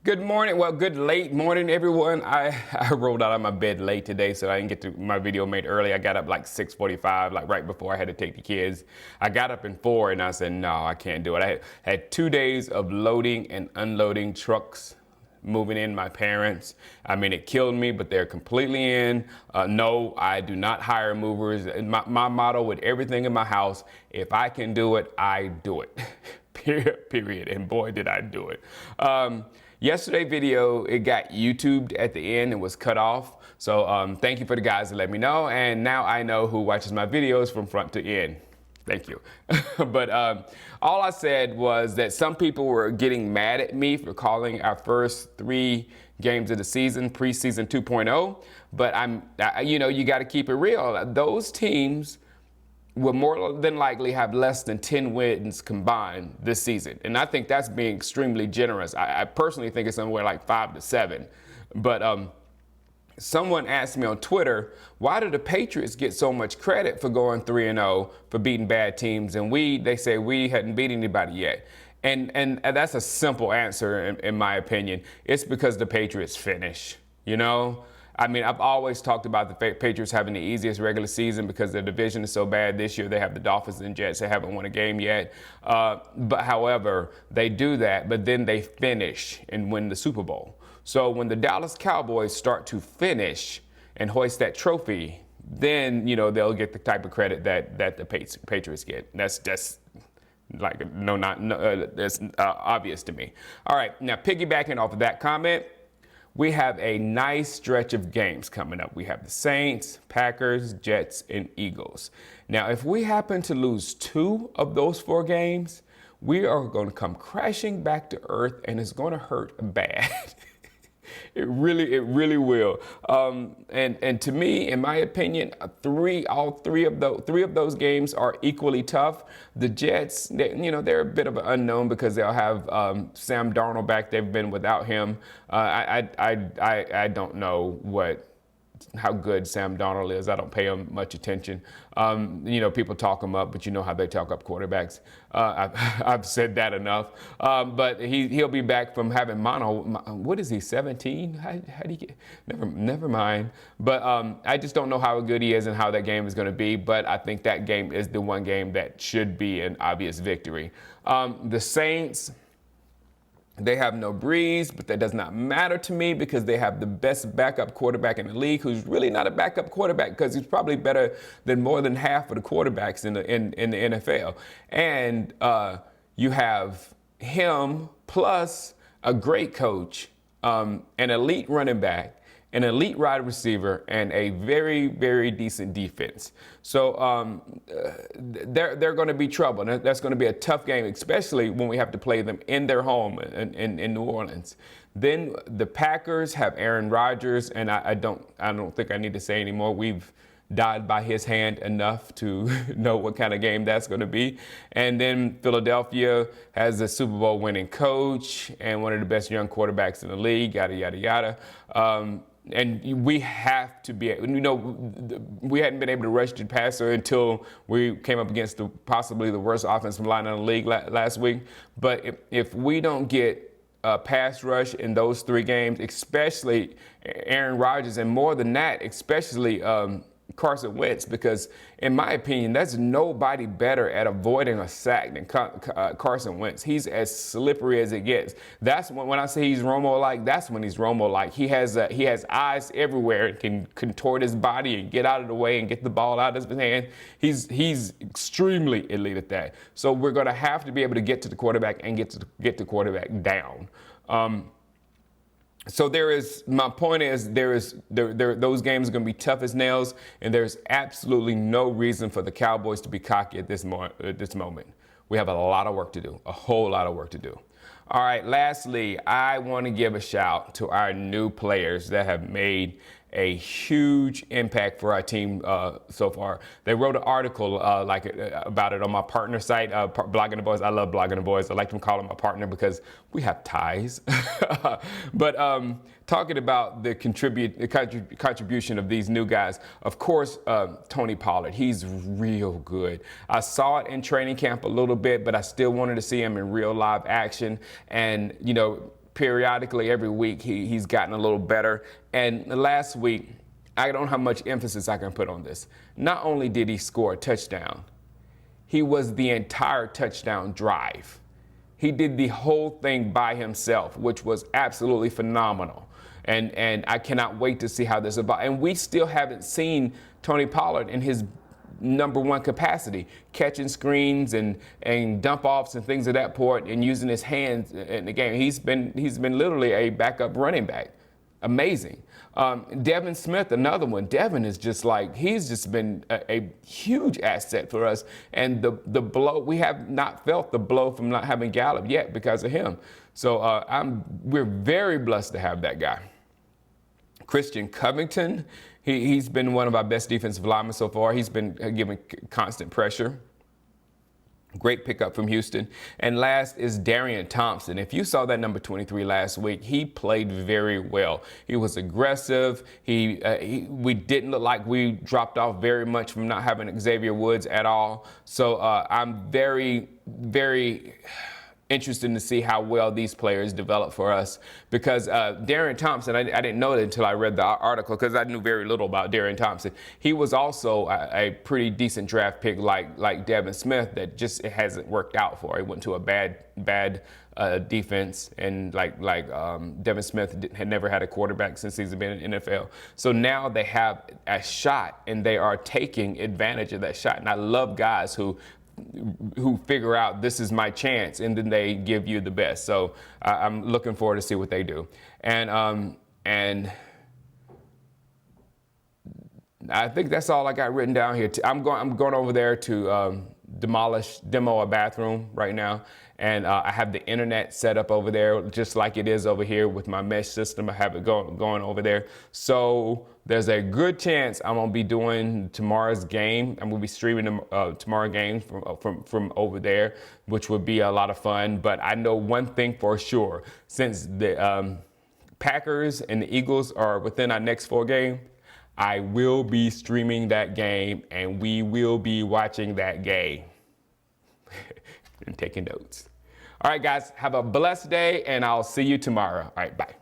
Good morning. Well, good late morning, everyone. I rolled out of my bed late today, so I didn't get to my video made early. I got up like 6:45, like right before I had to take the kids. I got up in 4 and I said, no, I can't do it. I had 2 days of loading and unloading trucks, moving in my parents. I mean, it killed me, but they're completely in. No, I do not hire movers. My motto with everything in my house, if I can do it, I do it. Period. And boy, did I do it. Yesterday video, it got YouTubed at the end and was cut off. So thank you for the guys that let me know. And now I know who watches my videos from front to end. Thank you. But all I said was that some people were getting mad at me for calling our first 3 games of the season preseason 2.0. But you got to keep it real. Those teams will more than likely have less than 10 wins combined this season. And I think that's being extremely generous. I personally think it's somewhere like 5 to 7. But someone asked me on Twitter, why do the Patriots get so much credit for going 3-0 for beating bad teams? And they say we hadn't beat anybody yet. And that's a simple answer in my opinion. It's because the Patriots finish, you know? I mean, I've always talked about the Patriots having the easiest regular season because their division is so bad. This year they have the Dolphins and Jets. They haven't won a game yet. But however, they do that, but then they finish and win the Super Bowl. So when the Dallas Cowboys start to finish and hoist that trophy, then, they'll get the type of credit that the Patriots get. That's like, that's obvious to me. All right, now piggybacking off of that comment, we have a nice stretch of games coming up. We have the Saints, Packers, Jets, and Eagles. Now, if we happen to lose 2 of those 4 games, we are going to come crashing back to earth, and it's going to hurt bad. It really will. And to me, in my opinion, all three of those games are equally tough. The Jets, they're a bit of an unknown because they'll have Sam Darnold back. They've been without him. I don't know how good Sam Darnold is. I don't pay him much attention. People talk him up, but you know how they talk up quarterbacks. I've said that enough. But he'll be back from having mono. What is he, 17? How do you get? Never mind. But I just don't know how good he is and how that game is going to be. But I think that game is the one game that should be an obvious victory. The Saints, they have no Breeze, but that does not matter to me because they have the best backup quarterback in the league, who's really not a backup quarterback because he's probably better than more than half of the quarterbacks in the NFL. And you have him plus a great coach, an elite running back, an elite wide receiver, and a very, very decent defense. So they're going to be trouble. That's going to be a tough game, especially when we have to play them in their home in New Orleans. Then the Packers have Aaron Rodgers, and I don't think I need to say anymore. We've died by his hand enough to know what kind of game that's going to be. And then Philadelphia has a Super Bowl winning coach and one of the best young quarterbacks in the league, yada, yada, yada. And we have to be, we hadn't been able to rush the passer until we came up against possibly the worst offensive line in the league last week. But if we don't get a pass rush in those 3 games, especially Aaron Rodgers, and more than that, especially Carson Wentz, because in my opinion, there's nobody better at avoiding a sack than Carson Wentz. He's as slippery as it gets. That's when I say he's Romo-like, that's when he's Romo-like. He has eyes everywhere and can contort his body and get out of the way and get the ball out of his hand. He's extremely elite at that. So we're going to have to be able to get to the quarterback and get the quarterback down. So my point is, those games are going to be tough as nails, and there's absolutely no reason for the Cowboys to be cocky at this moment. We have a lot of work to do, a whole lot of work to do. All right, lastly, I want to give a shout to our new players that have made a huge impact for our team so far. They wrote an article about it on my partner site, Blogging the Boys. I love Blogging the Boys. I like to call them my partner because we have ties. But talking about the contribution of these new guys, of course, Tony Pollard, he's real good. I saw it in training camp a little bit, but I still wanted to see him in real live action. And, periodically every week he's gotten a little better. And last week, I don't know how much emphasis I can put on this. Not only did he score a touchdown, he was the entire touchdown drive. He did the whole thing by himself, which was absolutely phenomenal. And I cannot wait to see how this is about. And we still haven't seen Tony Pollard in his number one capacity, catching screens and dump offs and things of that sort, and using his hands in the game. He's been literally a backup running back. Amazing. Devin Smith, another one. Devin is just like, he's just been a huge asset for us. And the blow, we have not felt the blow from not having Gallup yet because of him. So we're very blessed to have that guy. Christian Covington, he's been one of our best defensive linemen so far. He's been giving constant pressure. Great pickup from Houston. And last is Darian Thompson. If you saw that number 23 last week, he played very well. He was aggressive. We didn't look like we dropped off very much from not having Xavier Woods at all. So I'm very, very interested to see how well these players develop for us, because Darian Thompson, I didn't know it until I read the article, because I knew very little about Darian Thompson. He was also a pretty decent draft pick like Devin Smith that just it hasn't worked out for. He went to a bad defense, and like Devin Smith had never had a quarterback since he's been in the NFL. So now they have a shot, and they are taking advantage of that shot. And I love guys who figure out this is my chance, and then they give you the best. So I'm looking forward to see what they do. And I think that's all I got written down here. I'm going over there to demo a bathroom right now, and I have the internet set up over there just like it is over here with my mesh system. I have it going over there. So there's a good chance I'm gonna be doing tomorrow's game. I'm gonna be streaming tomorrow's game from over there, which would be a lot of fun. But I know one thing for sure: since the Packers and the Eagles are within our next 4 games, I will be streaming that game, and we will be watching that game and taking notes. All right, guys, have a blessed day, and I'll see you tomorrow. All right, bye.